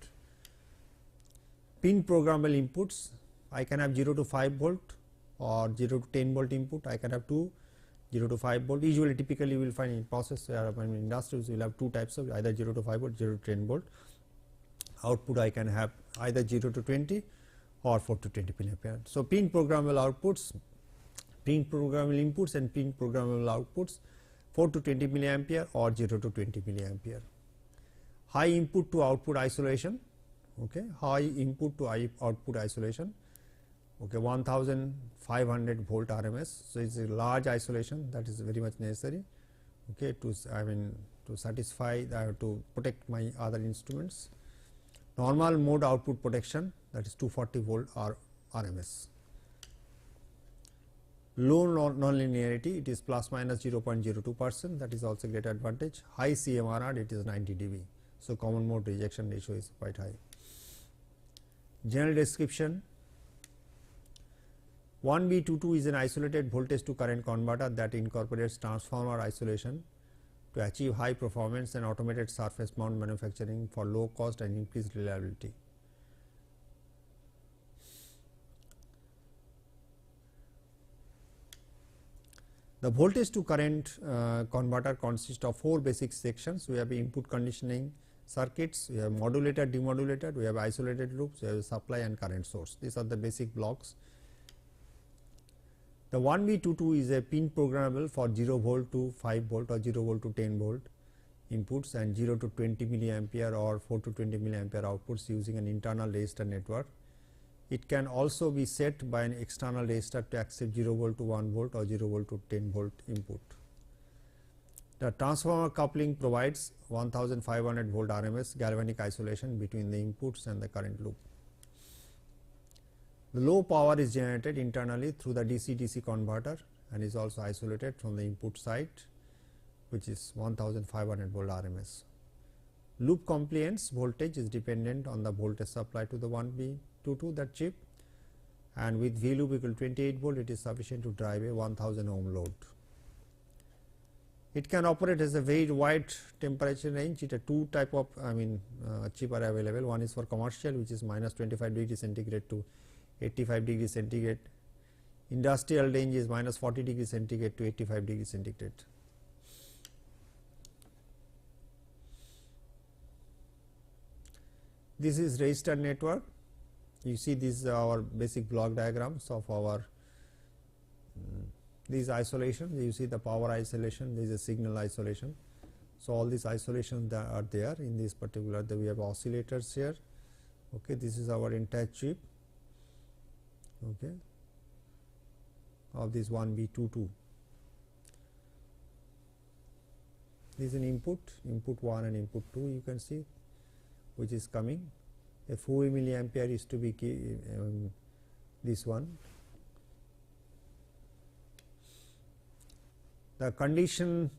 Pin programmable inputs, I can have 0 to 5 volt or 0 to 10 volt input, I can have 2 0 to 5 volt. Usually typically you will find in process industries you will have 2 types of either 0 to 5 volt, 0 to 10 volt. Output I can have either 0 to 20 or 4 to 20 milliampere. So, pin programmable outputs, pin programmable inputs and pin programmable outputs 4 to 20 milliampere or 0 to 20 milliampere. High input to output isolation, okay, high input to output isolation, okay, 1500 volt RMS. So, it is a large isolation that is very much necessary, okay, to to satisfy to protect my other instruments. Normal mode output protection, that is 240 volt RMS. Low nonlinearity, it is plus minus 0.02%, that is also great advantage. High CMRR, it is 90 dB. So, common mode rejection ratio is quite high. General description: 1B22 is an isolated voltage to current converter that incorporates transformer isolation to achieve high performance and automated surface mount manufacturing for low cost and increased reliability. The voltage to current converter consists of 4 basic sections. We have input conditioning circuits, we have modulator, demodulator, we have isolated loops, we have supply and current source. These are the basic blocks. The 1B22 is a pin programmable for 0 volt to 5 volt or 0 volt to 10 volt inputs and 0 to 20 milliampere or 4 to 20 milliampere outputs using an internal resistor network. It can also be set by an external resistor to accept 0 volt to 1 volt or 0 volt to 10 volt input. The transformer coupling provides 1500 volt RMS galvanic isolation between the inputs and the current loop. The low power is generated internally through the DC-DC converter and is also isolated from the input side, which is 1500 volt RMS. Loop compliance voltage is dependent on the voltage supply to the 1B22 that chip, and with V loop equal to 28 volt, it is sufficient to drive a 1000 ohm load. It can operate as a very wide temperature range. It has 2 type of chip are available. One is for commercial, which is minus 25 degree centigrade to 85 degree centigrade. Industrial range is minus 40 degree centigrade to 85 degree centigrade. This is resistor network. You see these are our basic block diagrams of our these isolations. You see the power isolation, this is a signal isolation. So, all these isolations that are there in this particular, we have oscillators here. Okay, this is our entire chip, okay, of this 1B22. This is an input 1 and input 2, you can see, which is coming. A 4 milliampere is to be this one. The conditioned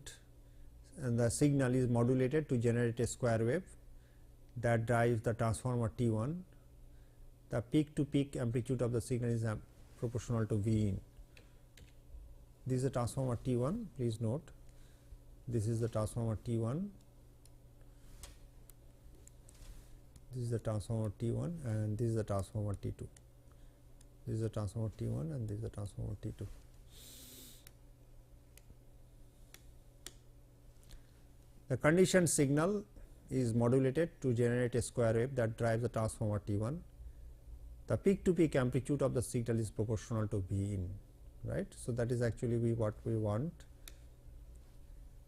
and the signal is modulated to generate a square wave that drives the transformer T1. The peak to peak amplitude of the signal is proportional to V in. This is the transformer T1, please note. This is the transformer T1, this is the transformer T1 and this is the transformer T2. This is the transformer T1 and this is the transformer T2. The conditioned signal is modulated to generate a square wave that drives the transformer T1. The peak to peak amplitude of the signal is proportional to V in, right. So, that is actually what we want.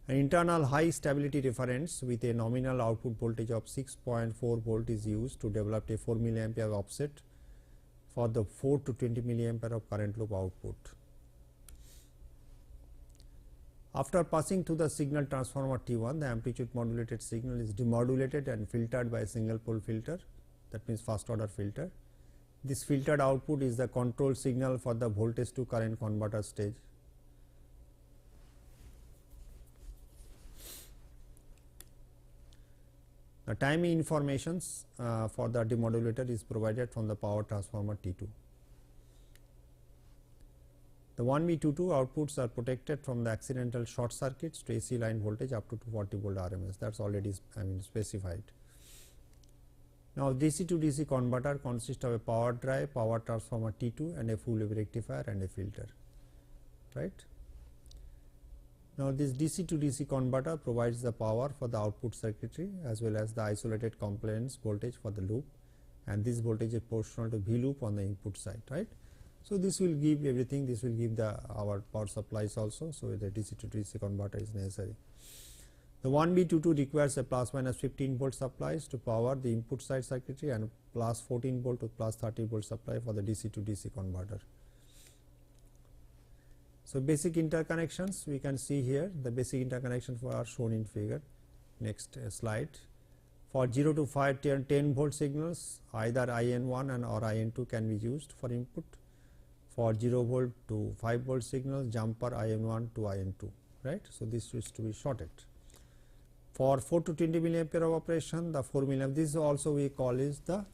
An internal high stability reference with a nominal output voltage of 6.4 volt is used to develop a 4 milliampere offset for the 4 to 20 milliampere of current loop output. After passing through the signal transformer T1, the amplitude modulated signal is demodulated and filtered by a single pole filter, that means first order filter. This filtered output is the control signal for the voltage to current converter stage. The timing informations for the demodulator is provided from the power transformer T2. The 1B22 outputs are protected from the accidental short circuits to AC line voltage up to 240 volt RMS, that is already specified. Now, DC to DC converter consists of a power drive, power transformer T2 and a full wave rectifier and a filter, right. Now, this DC to DC converter provides the power for the output circuitry as well as the isolated components voltage for the loop, and this voltage is proportional to V loop on the input side, right. So, this will give everything, this will give our power supplies also. So, the DC to DC converter is necessary. The 1B22 requires a plus minus 15 volt supplies to power the input side circuitry and plus 14 volt to plus 30 volt supply for the DC to DC converter. So, basic interconnections we can see here, the basic interconnections are shown in figure. Next slide. For 0 to 5 10 volt signals, either IN1 and or IN2 can be used for input. For 0 volt to 5 volt signals, jumper IN1 to IN2, right. So, this is to be shorted. For 4 to 20 milliampere of operation, the 4 milliampere, this also we call is the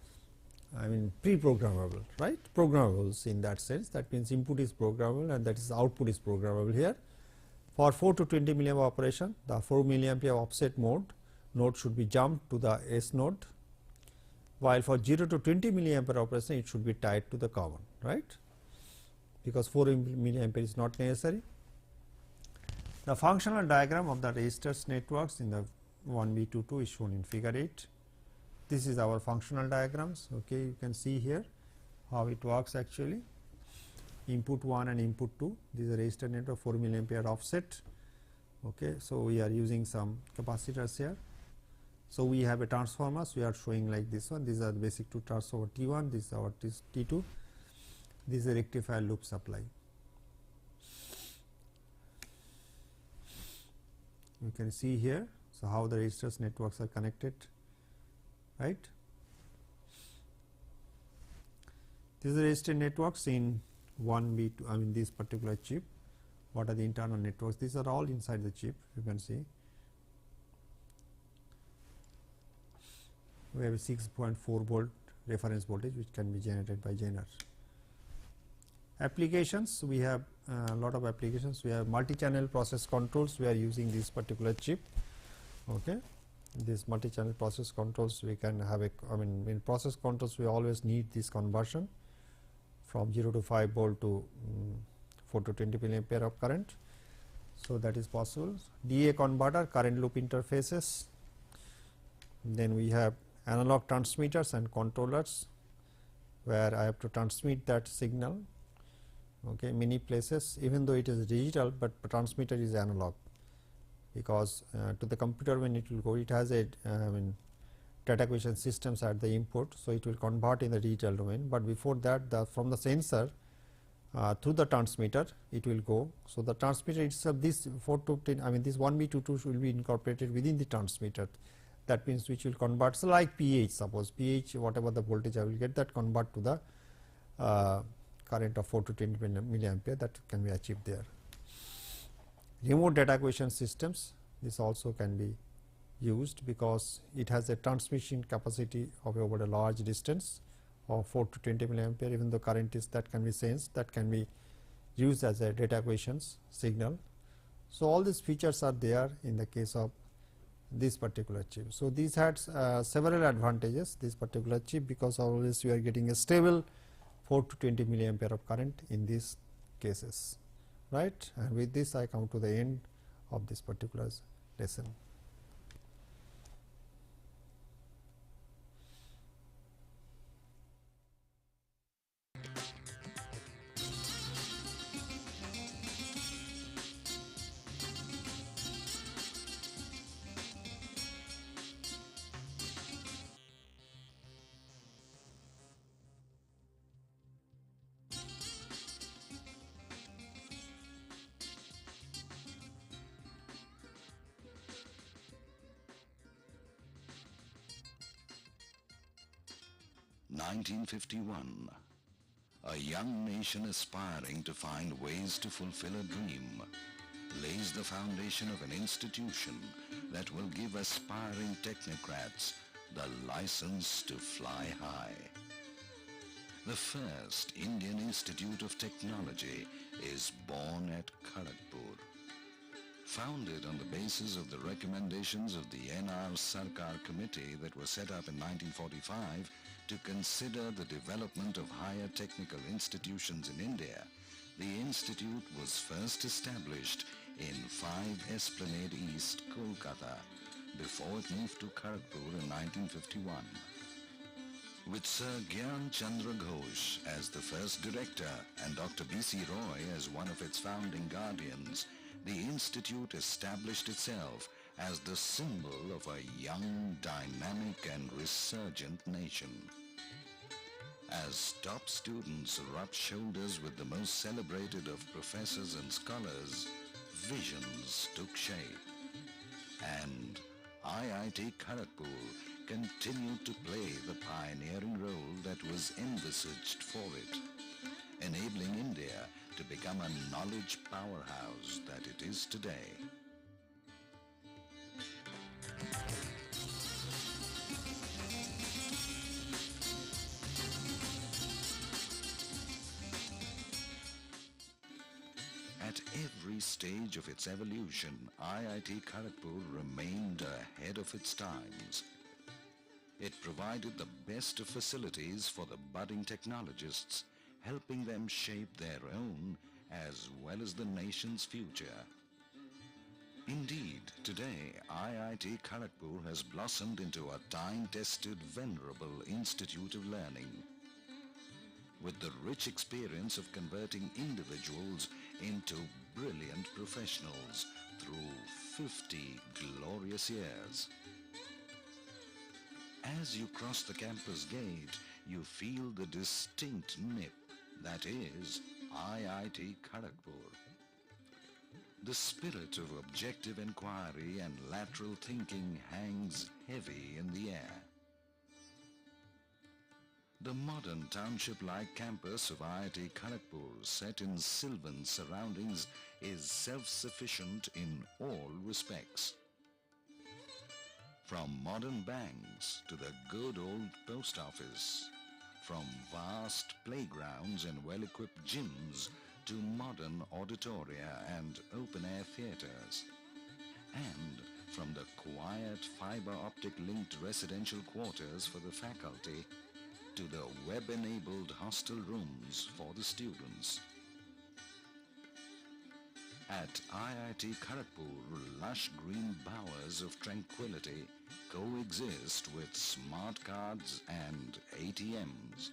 pre-programmable, right, programmables in that sense. That means input is programmable and that is output is programmable here. For 4 to 20 milliampere operation, the 4 milliampere offset node should be jumped to the S node, while for 0 to 20 milliampere operation it should be tied to the common, right, because 4 milliampere is not necessary. The functional diagram of the resistors networks in the 1B22 is shown in figure 8. This is our functional diagrams. Okay, you can see here how it works actually. Input 1 and input 2, this is a resistor network 4 milliampere offset. Okay, so we are using some capacitors here. So we have a transformers, we are showing like this one. These are the basic two transformer T1, this is our T2, this is a rectifier loop supply. You can see here, so how the resistors networks are connected, right. These are resistor networks in 1B2, this particular chip. What are the internal networks? These are all inside the chip, you can see. We have a 6.4 volt reference voltage which can be generated by Zener. Applications, we have a lot of applications. We have multi-channel process controls, we are using this particular chip. Okay. This multi-channel process controls, we can have in process controls we always need this conversion from 0 to 5 volt to 4 to 20 milliampere of current. So, that is possible. DA converter, current loop interfaces. Then we have analog transmitters and controllers, where I have to transmit that signal. Okay, many places, even though it is digital, but transmitter is analog. because to the computer when it will go, it has a data acquisition systems at the input, so it will convert in the digital domain, but before that from the sensor through the transmitter it will go. So the transmitter itself, this 4 to 10, this 1B22 will be incorporated within the transmitter. That means which will convert, so like pH, suppose pH, whatever the voltage I will get, that convert to the current of 4 to 10 milliampere, that can be achieved there. Remote data acquisition systems, this also can be used because it has a transmission capacity of over a large distance of 4 to 20 milliampere, even though current is, that can be sensed, that can be used as a data acquisitions signal. So all these features are there in the case of this particular chip. So these had several advantages, this particular chip, because always you are getting a stable 4 to 20 milliampere of current in these cases, right. And with this I come to the end of this particular lesson. (1951). A young nation aspiring to find ways to fulfill a dream lays the foundation of an institution that will give aspiring technocrats the license to fly high. The first Indian Institute of Technology is born at Kharagpur. Founded on the basis of the recommendations of the NR Sarkar Committee that was set up in 1945 to consider the development of higher technical institutions in India, the institute was first established in 5 Esplanade East, Kolkata, before it moved to Kharagpur in 1951. With Sir Gyan Chandra Ghosh as the first director and Dr. B.C. Roy as one of its founding guardians, the institute established itself as the symbol of a young, dynamic and resurgent nation. As top students rubbed shoulders with the most celebrated of professors and scholars, visions took shape. And IIT Kharagpur continued to play the pioneering role that was envisaged for it, enabling India to become a knowledge powerhouse that it is today. At every stage of its evolution, IIT Kharagpur remained ahead of its times. It provided the best of facilities for the budding technologists, helping them shape their own as well as the nation's future. Indeed, today, IIT Kharagpur has blossomed into a time-tested, venerable institute of learning. With the rich experience of converting individuals into brilliant professionals through 50 glorious years. As you cross the campus gate, you feel the distinct nip that is IIT Kharagpur. The spirit of objective inquiry and lateral thinking hangs heavy in the air. The modern township-like campus of IIT Kharagpur, set in sylvan surroundings, is self-sufficient in all respects. From modern banks to the good old post office, from vast playgrounds and well-equipped gyms to modern auditoria and open-air theaters, and from the quiet fiber-optic linked residential quarters for the faculty to the web-enabled hostel rooms for the students. At IIT Kharagpur, lush green bowers of tranquility coexist with smart cards and ATMs.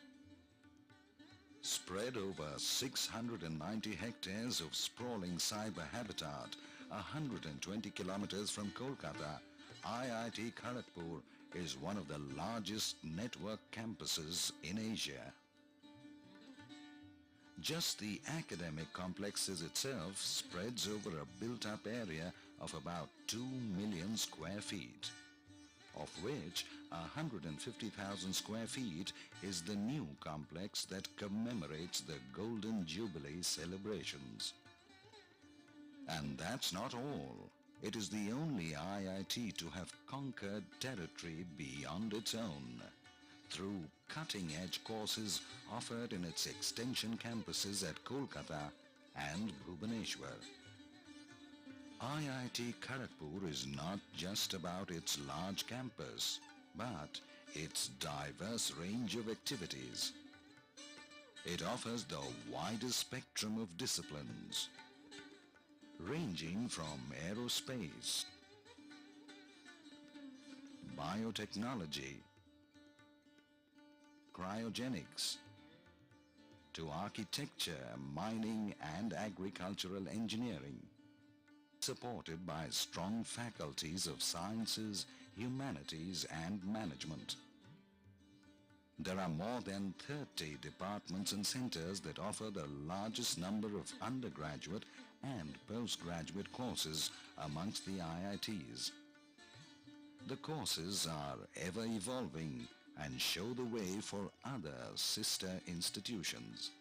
Spread over 690 hectares of sprawling cyber habitat 120 kilometers from Kolkata, IIT Kharagpur is one of the largest network campuses in Asia. Just the academic complexes itself spreads over a built-up area of about 2 million square feet, of which 150,000 square feet is the new complex that commemorates the Golden Jubilee celebrations. And that's not all. It is the only IIT to have conquered territory beyond its own through cutting-edge courses offered in its extension campuses at Kolkata and Bhubaneswar. IIT Kharagpur is not just about its large campus, but its diverse range of activities. It offers the widest spectrum of disciplines, ranging from aerospace, biotechnology, cryogenics, to architecture, mining and agricultural engineering, supported by strong faculties of sciences, humanities and management. There are more than 30 departments and centers that offer the largest number of undergraduate and postgraduate courses amongst the IITs. The courses are ever evolving and show the way for other sister institutions.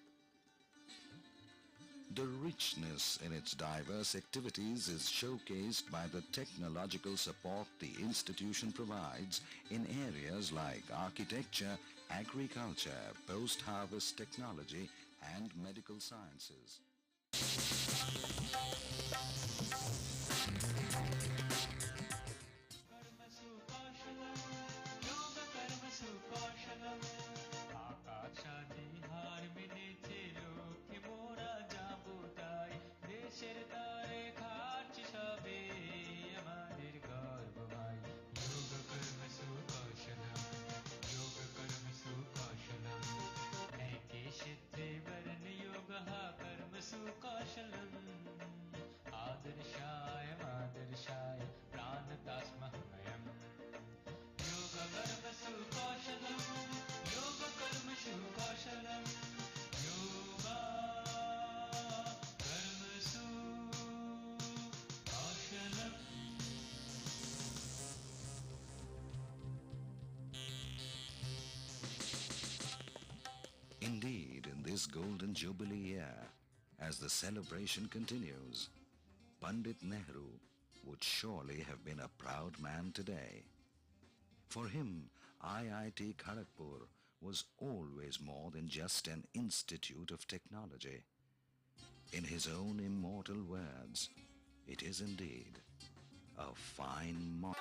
The richness in its diverse activities is showcased by the technological support the institution provides in areas like architecture, agriculture, post-harvest technology and medical sciences. Indeed, in this Golden Jubilee year, as the celebration continues, Pandit Nehru would surely have been a proud man today. For him, IIT Kharagpur was always more than just an institute of technology. In his own immortal words, it is indeed a fine model.